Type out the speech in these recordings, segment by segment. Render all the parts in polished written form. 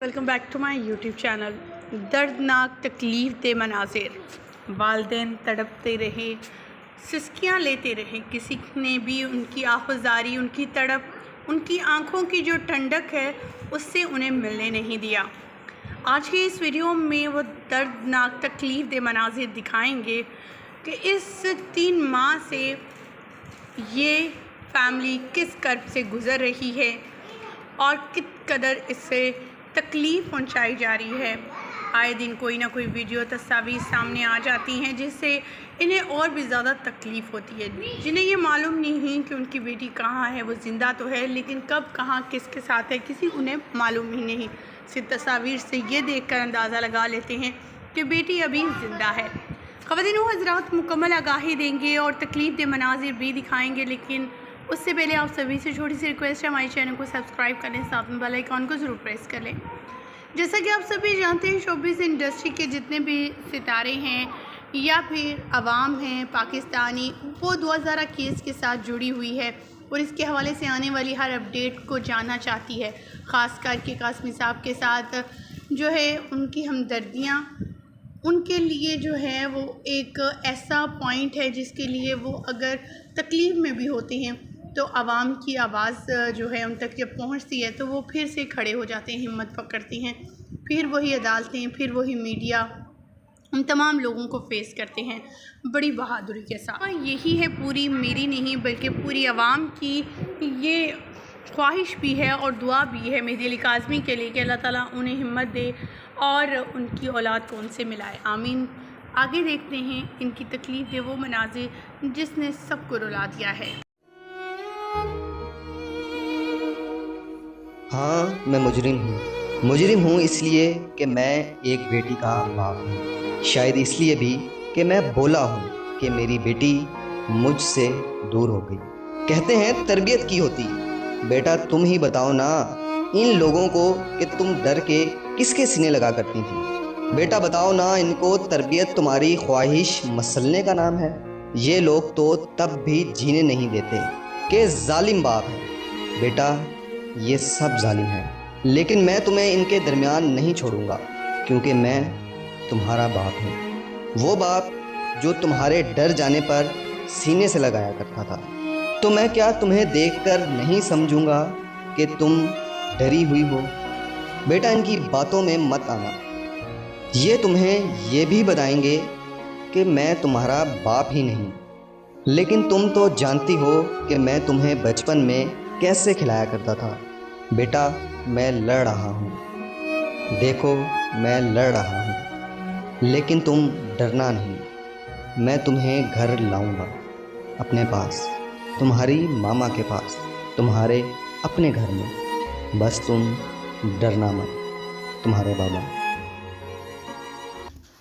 Welcome back to my YouTube channel. دردناک تکلیف دہ مناظر، والدین تڑپتے رہے، سسکیاں لیتے رہے، کسی نے بھی ان کی آہوازاری، ان کی تڑپ، ان کی آنکھوں کی جو ٹھنڈک ہے اس سے انہیں ملنے نہیں دیا۔ آج کی اس ویڈیو میں وہ دردناک تکلیف دہ مناظر دکھائیں گے کہ اس 3 ماہ سے یہ فیملی کس کرب سے گزر رہی ہے اور کت قدر اس سے تکلیف پہنچائی جا رہی ہے۔ آئے دن کوئی نہ کوئی ویڈیو تصاویر سامنے آ جاتی ہیں جس سے انہیں اور بھی زیادہ تکلیف ہوتی ہے، جنہیں یہ معلوم نہیں کہ ان کی بیٹی کہاں ہے۔ وہ زندہ تو ہے لیکن کب کہاں کس کے ساتھ ہے کسی انہیں معلوم ہی نہیں۔ صرف تصاویر سے یہ دیکھ کر اندازہ لگا لیتے ہیں کہ بیٹی ابھی زندہ ہے۔ خواتین و حضرات مکمل آگاہی دیں گے اور تکلیف دہ مناظر بھی دکھائیں گے، لیکن اس سے پہلے آپ سبھی سے چھوٹی سی ریکویسٹ ہے، ہمارے چینل کو سبسکرائب کریں، ساتھ میں بیل آئیکن کو ضرور پریس کر لیں۔ جیسا کہ آپ سبھی جانتے ہیں، شوبز انڈسٹری کے جتنے بھی ستارے ہیں یا پھر عوام ہیں پاکستانی، وہ دعا زارہ کیس کے ساتھ جڑی ہوئی ہے اور اس کے حوالے سے آنے والی ہر اپڈیٹ کو جاننا چاہتی ہے۔ خاص کر کے قاسمی صاحب کے ساتھ جو ہے ان کی ہمدردیاں ان کے لیے جو ہے وہ ایک ایسا پوائنٹ ہے جس کے لیے وہ اگر تکلیف میں بھی ہوتے ہیں تو عوام کی آواز جو ہے ان تک جب پہنچتی ہے تو وہ پھر سے کھڑے ہو جاتے ہیں، ہمت پکڑتے ہیں، پھر وہی عدالتیں، پھر وہی میڈیا، ان تمام لوگوں کو فیس کرتے ہیں بڑی بہادری کے ساتھ۔ یہی ہے پوری میری نہیں بلکہ پوری عوام کی یہ خواہش بھی ہے اور دعا بھی ہے مہدی علی کاظمی کے لیے کہ اللہ تعالیٰ انہیں ہمت دے اور ان کی اولاد کو ان سے ملائے، آمین۔ آگے دیکھتے ہیں ان کی تکلیف دہ وہ مناظر جس نے سب کو رلا دیا ہے۔ ہاں، میں مجرم ہوں اس لیے کہ میں ایک بیٹی کا باپ ہوں، شاید اس لیے بھی کہ میں بولا ہوں کہ میری بیٹی مجھ سے دور ہو گئی۔ کہتے ہیں تربیت کی ہوتی، بیٹا تم ہی بتاؤ نا ان لوگوں کو کہ تم ڈر کے کس کے سینے لگا کرتی تھی۔ بیٹا بتاؤ نا ان کو تربیت تمہاری خواہش مسلنے کا نام ہے۔ یہ لوگ تو تب بھی جینے نہیں دیتے کہ ظالم باپ ہے۔ بیٹا یہ سب ظالم ہیں، لیکن میں تمہیں ان کے درمیان نہیں چھوڑوں گا کیونکہ میں تمہارا باپ ہوں، وہ باپ جو تمہارے ڈر جانے پر سینے سے لگایا کرتا تھا۔ تو میں کیا تمہیں دیکھ کر نہیں سمجھوں گا کہ تم ڈری ہوئی ہو؟ بیٹا ان کی باتوں میں مت آنا، یہ تمہیں یہ بھی بتائیں گے کہ میں تمہارا باپ ہی نہیں، لیکن تم تو جانتی ہو کہ میں تمہیں بچپن میں کیسے کھلایا کرتا تھا۔ بیٹا میں لڑ رہا ہوں، دیکھو میں لڑ رہا ہوں، لیکن تم ڈرنا نہیں، میں تمہیں گھر لاؤں گا اپنے پاس، تمہاری ماما کے پاس، تمہارے اپنے گھر میں، بس تم ڈرنا مت، تمہارے بابا۔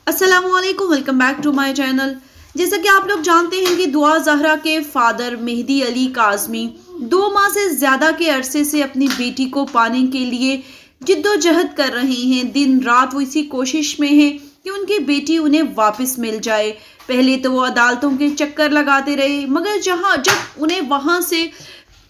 السلام علیکم، welcome back to my channel. جیسا کہ آپ لوگ جانتے ہیں کہ دعا زہرا کے فادر مہدی علی کاظمی 2 ماہ سے زیادہ کے عرصے سے اپنی بیٹی کو پانے کے لیے جد و جہد کر رہے ہیں۔ دن رات وہ اسی کوشش میں ہیں کہ ان کی بیٹی انہیں واپس مل جائے۔ پہلے تو وہ عدالتوں کے چکر لگاتے رہے، مگر جب انہیں وہاں سے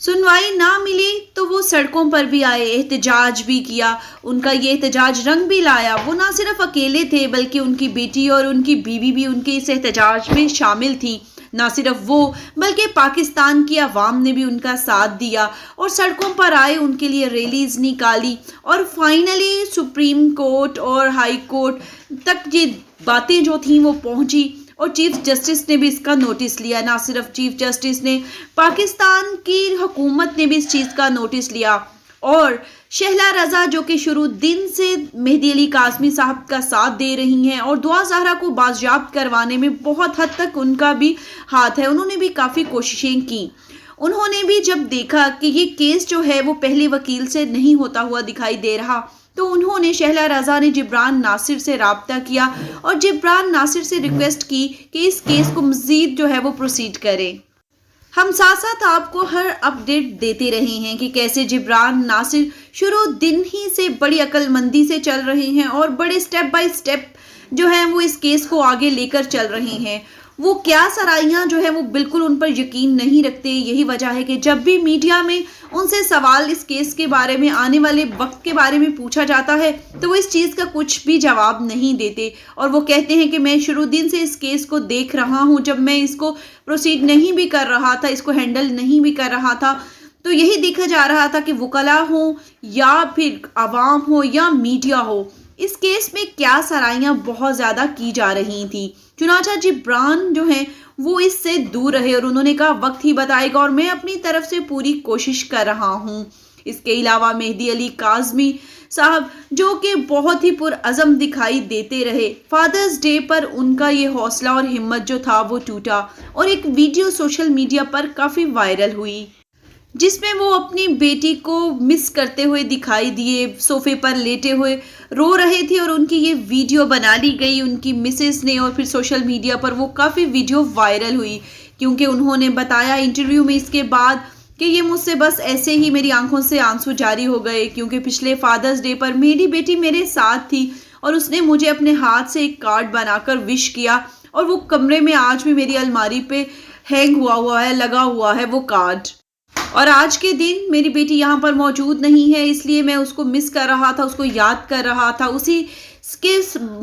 سنوائی نہ ملی تو وہ سڑکوں پر بھی آئے، احتجاج بھی کیا۔ ان کا یہ احتجاج رنگ بھی لایا، وہ نہ صرف اکیلے تھے بلکہ ان کی بیٹی اور ان کی بیوی بھی ان کے اس احتجاج میں شامل تھیں۔ نہ صرف وہ بلکہ پاکستان کی عوام نے بھی ان کا ساتھ دیا اور سڑکوں پر آئے، ان کے لیے ریلیز نکالی اور فائنلی سپریم کورٹ اور ہائی کورٹ تک یہ باتیں جو تھیں وہ پہنچی اور چیف جسٹس نے بھی اس کا نوٹس لیا۔ نہ صرف چیف جسٹس نے، پاکستان کی حکومت نے بھی اس چیز کا نوٹس لیا اور شہلا رضا جو کہ شروع دن سے مہدی علی کاظمی صاحب کا ساتھ دے رہی ہیں اور دعا زہرا کو بازیاب کروانے میں بہت حد تک ان کا بھی ہاتھ ہے، انہوں نے بھی کافی کوششیں کی۔ انہوں نے بھی جب دیکھا کہ یہ کیس جو ہے وہ پہلے وکیل سے نہیں ہوتا ہوا دکھائی دے رہا تو انہوں نے شہلا رضا نے جبران ناصر سے رابطہ کیا اور جبران ناصر سے ریکویسٹ کی کہ اس کیس کو مزید جو ہے وہ پروسیڈ کرے۔ ہم ساتھ ساتھ آپ کو ہر اپڈیٹ دیتے رہے ہیں کہ کیسے جبران ناصر شروع دن ہی سے بڑی عقل مندی سے چل رہے ہیں اور بڑے سٹیپ بائی سٹیپ جو ہیں وہ اس کیس کو آگے لے کر چل رہے ہیں۔ वो क्या सराइयाँ जो है वो बिल्कुल उन पर यकीन नहीं रखते। यही वजह है कि जब भी मीडिया में उनसे सवाल इस केस के बारे में, आने वाले वक्त के बारे में पूछा जाता है तो वो इस चीज़ का कुछ भी जवाब नहीं देते और वो कहते हैं कि मैं शुरू दिन से इस केस को देख रहा हूँ। जब मैं इसको प्रोसीड नहीं भी कर रहा था, इसको हैंडल नहीं भी कर रहा था, तो यही देखा जा रहा था कि वकला हो या फिर आवाम हो या मीडिया हो, इस केस में क्या सराइयाँ बहुत ज़्यादा की जा रही थी। चुनाचा जिब्रान जो हैं वो इससे दूर रहे और उन्होंने कहा वक्त ही बताएगा और मैं अपनी तरफ से पूरी कोशिश कर रहा हूँ। इसके अलावा मेहदी अली काज़मी साहब जो कि बहुत ही पुरअज़म दिखाई देते रहे, फादर्स डे पर उनका ये हौसला और हिम्मत जो था वो टूटा और एक वीडियो सोशल मीडिया पर काफ़ी वायरल हुई जिसमें वो अपनी बेटी को मिस करते हुए दिखाई दिए, सोफे पर लेटे हुए रो रहे थे और उनकी ये वीडियो बना ली गई उनकी मिसेस ने और फिर सोशल मीडिया पर वो काफ़ी वीडियो वायरल हुई क्योंकि उन्होंने बताया इंटरव्यू में इसके बाद कि ये मुझसे बस ऐसे ही मेरी आंखों से आंसू जारी हो गए क्योंकि पिछले फादर्स डे पर मेरी बेटी मेरे साथ थी और उसने मुझे अपने हाथ से एक कार्ड बनाकर विश किया और वो कमरे में आज भी मेरी अलमारी पे हैंग हुआ है, लगा हुआ है वो कार्ड। और आज के दिन मेरी बेटी यहाँ पर मौजूद नहीं है, इसलिए मैं उसको मिस कर रहा था, उसको याद कर रहा था। उसी के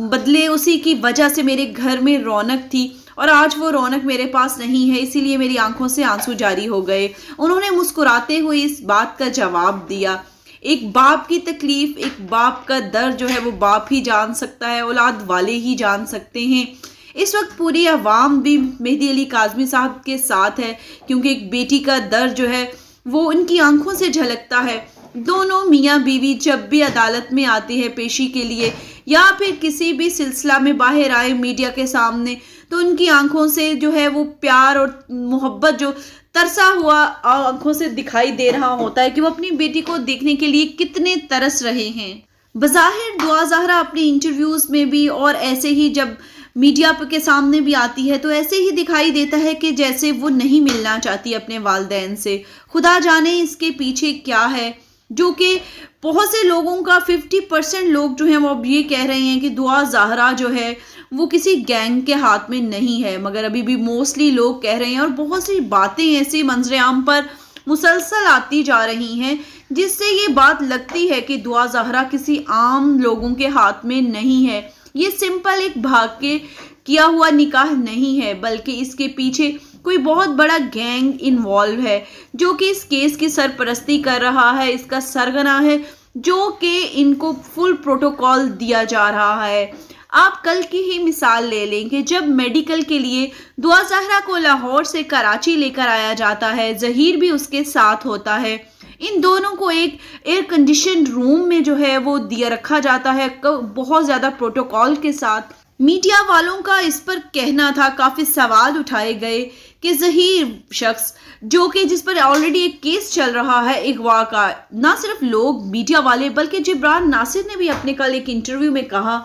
बदले, उसी की वजह से मेरे घर में रौनक थी और आज वो रौनक मेरे पास नहीं है, इसीलिए मेरी आंखों से आंसू जारी हो गए। उन्होंने मुस्कुराते हुए इस बात का जवाब दिया। एक बाप की तकलीफ, एक बाप का दर्द जो है वो बाप ही जान सकता है, औलाद वाले ही जान सकते हैं। इस वक्त पूरी अवाम भी मेहदी अली काज़मी साहब के साथ है क्योंकि एक बेटी का दर्द जो है वो उनकी आंखों से झलकता है। दोनों मियाँ बीवी जब भी अदालत में आते हैं पेशी के लिए या फिर किसी भी सिलसिला में बाहर आए मीडिया के सामने, तो उनकी आंखों से जो है वो प्यार और मोहब्बत जो तरसा हुआ आंखों से दिखाई दे रहा होता है कि वो अपनी बेटी को देखने के लिए कितने तरस रहे हैं। बज़ाहिर दुआ ज़हरा अपने इंटरव्यूज़ में भी और ऐसे ही जब मीडिया के सामने भी आती है तो ऐसे ही दिखाई देता है कि जैसे वो नहीं मिलना चाहती अपने वालिदैन से। खुदा जाने इसके पीछे क्या है, जो कि बहुत से लोगों का 50% लोग जो हैं वो अब ये कह रहे हैं कि दुआ ज़हरा जो है वो किसी गैंग के हाथ में नहीं है, मगर अभी भी मोस्टली लोग कह रहे हैं और बहुत सी बातें ऐसी मंजर आम पर मुसलसल आती जा रही हैं जिससे ये बात लगती है कि दुआ ज़हरा किसी आम लोगों के हाथ में नहीं है। ये सिंपल एक भाग के किया हुआ निकाह नहीं है, बल्कि इसके पीछे कोई बहुत बड़ा गैंग इन्वॉल्व है जो कि इस केस की सरपरस्ती कर रहा है, इसका सरगना है, जो कि इनको फुल प्रोटोकॉल दिया जा रहा है। आप कल की ही मिसाल ले लें कि जब मेडिकल के लिए दुआ ज़हरा को लाहौर से कराची लेकर आया जाता है, ज़हीर भी उसके साथ होता है। इन दोनों को एक एयर कंडीशन रूम में जो है वो दिया रखा जाता है बहुत ज़्यादा प्रोटोकॉल के साथ। मीडिया वालों का इस पर कहना था, काफ़ी सवाल उठाए गए कि ज़हीर शख्स जो कि जिस पर ऑलरेडी एक केस चल रहा है अगवा का, ना सिर्फ लोग मीडिया वाले बल्कि जिब्रान नासिर ने भी अपने कल एक इंटरव्यू में कहा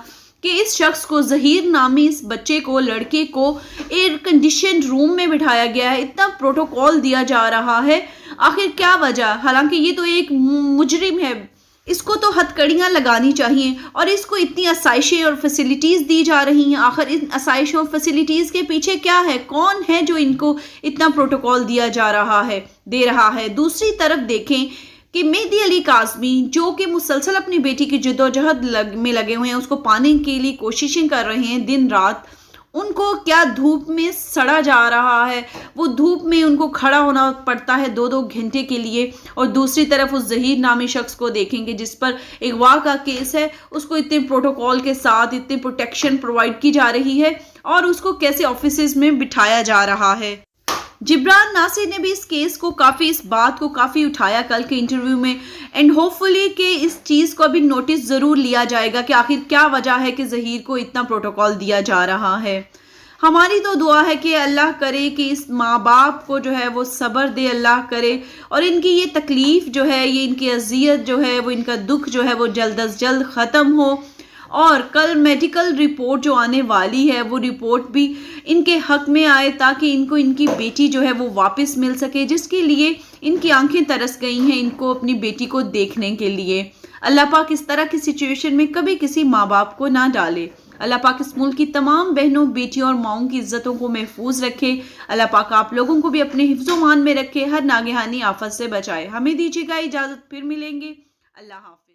कि इस शख्स को, ज़हीर नामी इस बच्चे को, लड़के को एयर कंडीशन रूम में बिठाया गया है, इतना प्रोटोकॉल दिया जा रहा है, आखिर क्या वजह? हालांकि ये तो एक मुजरिम है, इसको तो हथकड़ियाँ लगानी चाहिए और इसको इतनी आसाइशें और फैसिलिटीज़ दी जा रही हैं। आखिर इन आसाइशों और फैसिलिटीज़ के पीछे क्या है? कौन है जो इनको इतना प्रोटोकॉल दिया जा रहा है, दे रहा है? दूसरी तरफ देखें कि मेहदी अली काज़मी जो कि मुसलसल अपनी बेटी की जद्दोजहद में लगे हुए हैं, उसको पाने के लिए कोशिशें कर रहे हैं दिन रात, उनको क्या धूप में सड़ा जा रहा है, वो धूप में उनको खड़ा होना पड़ता है 2-2 घंटे के लिए। और दूसरी तरफ उस ज़हीर नामी शख्स को देखेंगे जिस पर अगवा का केस है, उसको इतने प्रोटोकॉल के साथ इतनी प्रोटेक्शन प्रोवाइड की जा रही है और उसको कैसे ऑफिसेज में बिठाया जा रहा है। जिब्रान नासिर ने भी इस केस को इस बात को काफ़ी उठाया कल के इंटरव्यू में, एंड होपफुली कि इस चीज़ को अभी नोटिस ज़रूर लिया जाएगा कि आखिर क्या वजह है कि ज़हीर को इतना प्रोटोकॉल दिया जा रहा है। हमारी तो दुआ है कि अल्लाह करे कि इस माँ बाप को जो है वो सब्र दे, अल्लाह करे, और इनकी ये तकलीफ़ जो है, ये इनकी अज़ियत जो है, वो इनका दुख जो है वो जल्द अज जल्द ख़त्म हो। और कल मेडिकल रिपोर्ट जो आने वाली है वो रिपोर्ट भी इनके हक़ में आए ताकि इनको इनकी बेटी जो है वो वापस मिल सके, जिसके लिए इनकी आंखें तरस गई हैं इनको अपनी बेटी को देखने के लिए। अल्लाह पाक इस तरह की सिचुएशन में कभी किसी माँ बाप को ना डाले। اللہ پاک اس ملک کی تمام بہنوں بیٹیوں اور ماؤں کی عزتوں کو محفوظ رکھے. اللہ پاک آپ لوگوں کو بھی اپنے حفظ و مان میں رکھے, ہر ناگہانی آفت سے بچائے. ہمیں دیجیے گا اجازت, پھر ملیں گے. اللہ حافظ.